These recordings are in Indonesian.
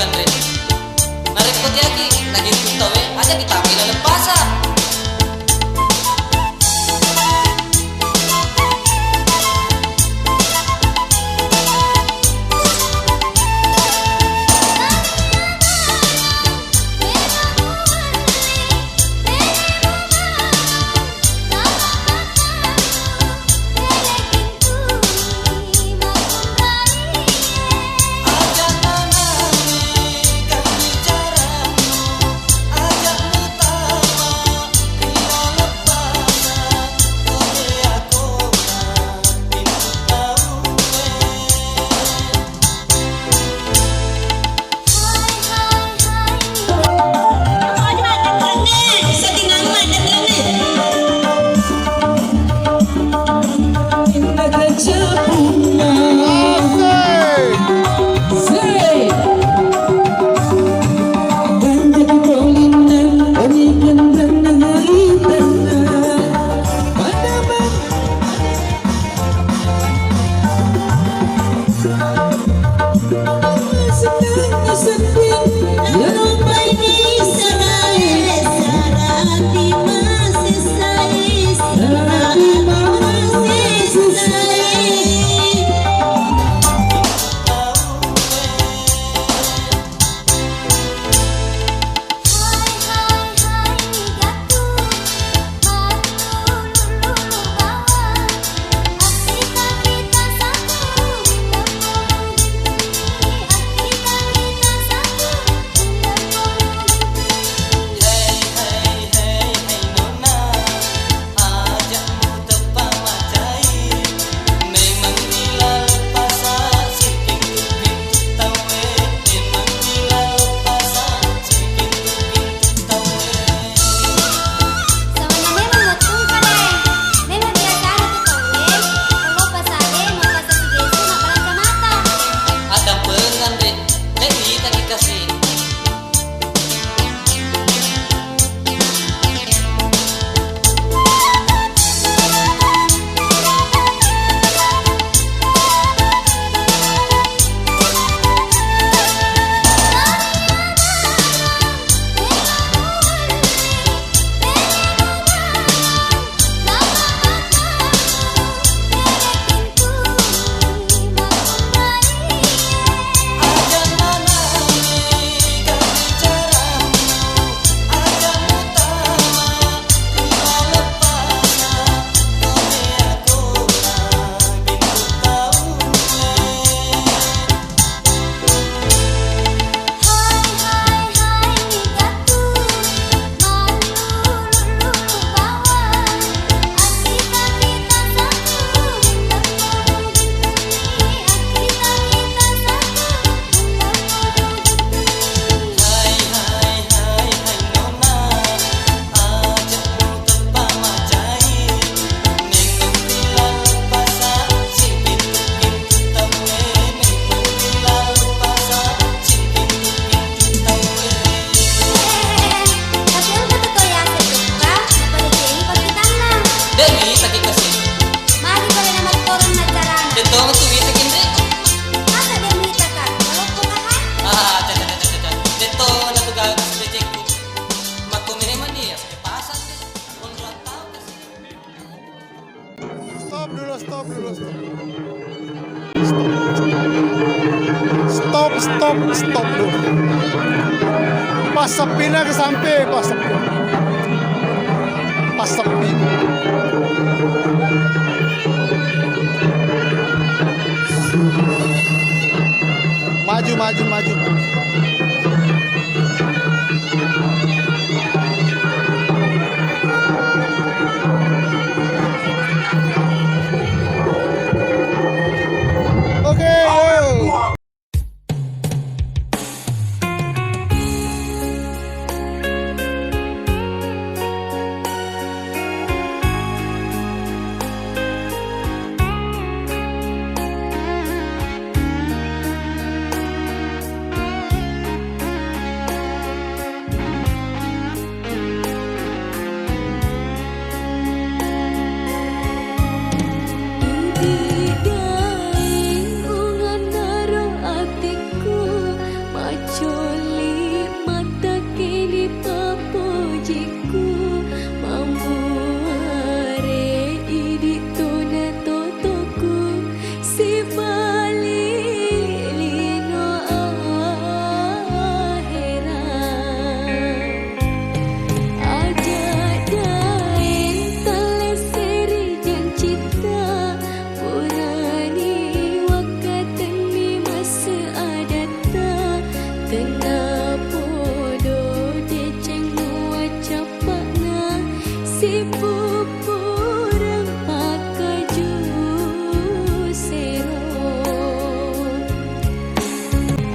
kan re. Narik ko tiagi lagi tuh we aja kita pilih lepasan. Stop dulu. Pas sepi na sampai pas sepi. Pas sepi. Maju. si pupurang pakaju sero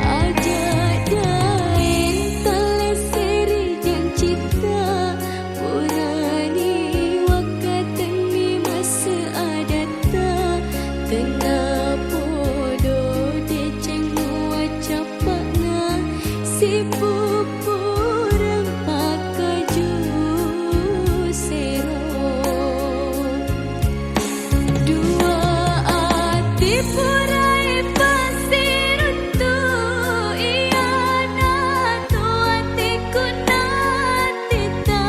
aja daen teleseri jang cita purani wakatani masa adata tengah podo deceng wacapakna si pupurang pakaju sero dua ati purai pasir untuk iana tu atiku natita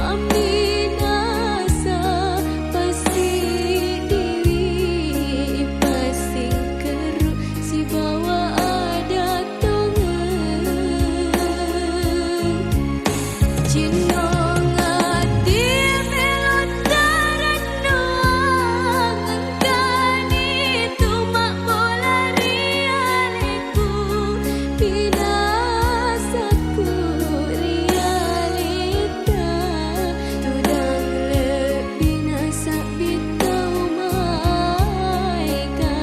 maminasa pasti diri pasing keru si bawa ada tongan Cinong ati melontaran noang engkani tumak bola rialeku binasaku rialita tudang lebih nasak bitau maika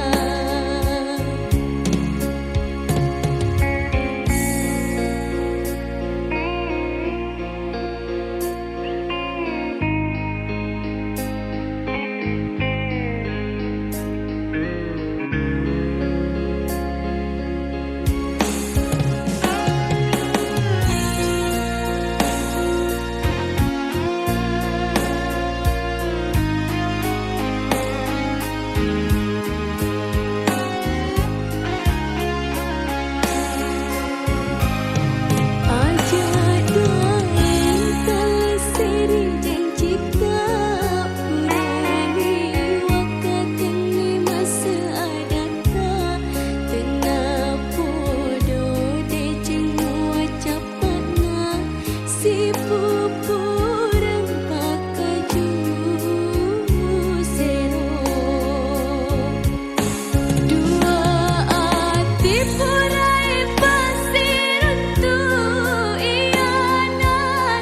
aja daen teleseri jang cita purani wakatani masa adata tengah podo deceng wacapakna si pupurang pakaju sero dua ati purai pasir untuk iana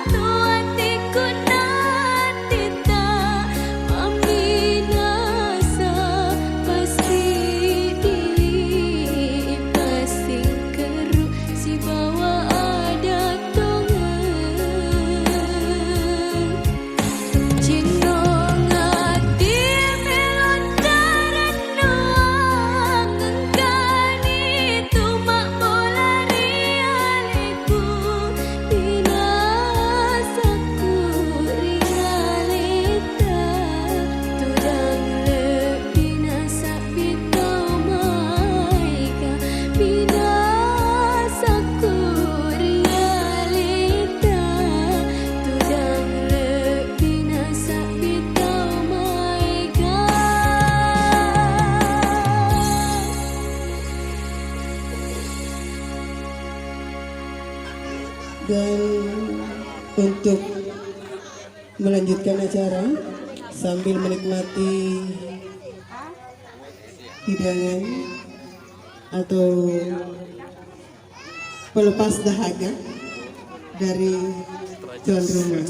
tu atiku natita maminasa pasti diri pasing keru si bawa ada tongan Cinong ati melontaran noang engkani tumak bola rialeku binasaku rialita tudang lebih nasak bitau maika binasaku rialita tudang lebih nasak bitau maika Dan untuk melanjutkan acara sambil menikmati hidangan atau pelepas dahaga dari tuan rumah.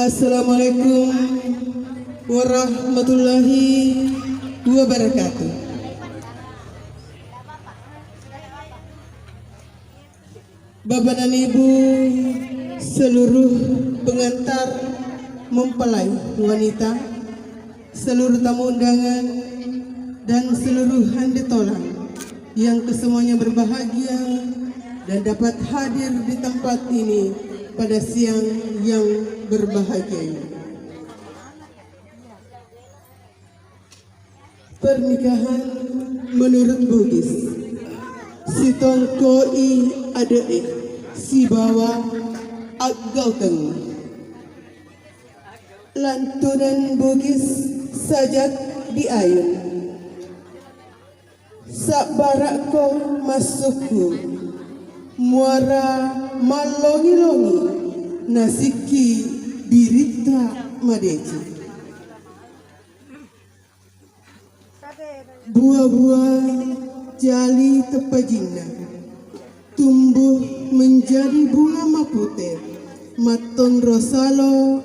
Assalamualaikum warahmatullahi wabarakatuh. Bapak dan Ibu, seluruh pengantar mempelai wanita, seluruh tamu undangan, dan seluruh handi tolang yang kesemuanya berbahagia dan dapat hadir di tempat ini pada siang yang berbahagia ini. Pernikahan menurut Bugis, si tongkoi ade si bawa agau teng lantunan Bugis sajak di ayun sak barak ko masukku muara malongi-longi nasiki birita madeci buah-buah jali tepajina tumbuh menjadi bunga mapute, Maton Rosalo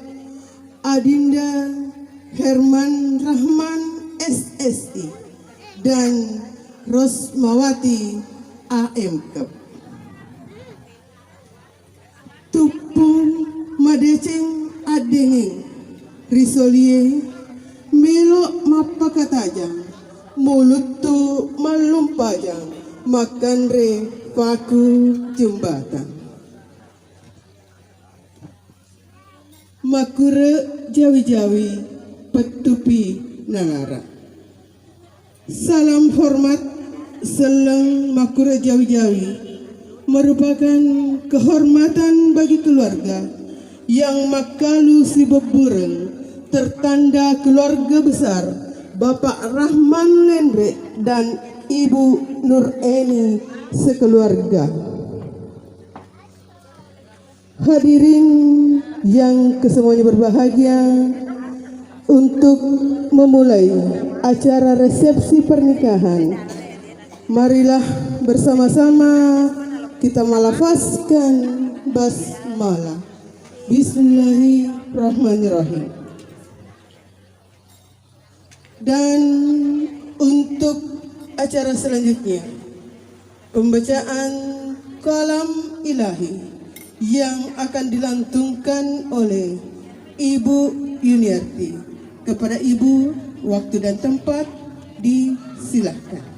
Adinda Herman Rahman SSI dan Rosmawati AMK. Tupung madeceng adengeng risolie melok mapakatajang mulut tu malumpajang makan re paku jembatan makure jawi-jawi petupi nalara. Salam hormat seleng makure jawi-jawi merupakan kehormatan bagi keluarga yang makalu si bebureng tertanda keluarga besar Bapak Rahman Lendre dan Ibu Nur Eni sekeluarga. Hadirin yang kesemuanya berbahagia, untuk memulai acara resepsi pernikahan, marilah bersama-sama kita melafazkan basmalah. Bismillahirrahmanirrahim. Dan untuk acara selanjutnya, pembacaan kalam ilahi yang akan dilantungkan oleh Ibu Yuniarti. Kepada Ibu, waktu dan tempat disilahkan.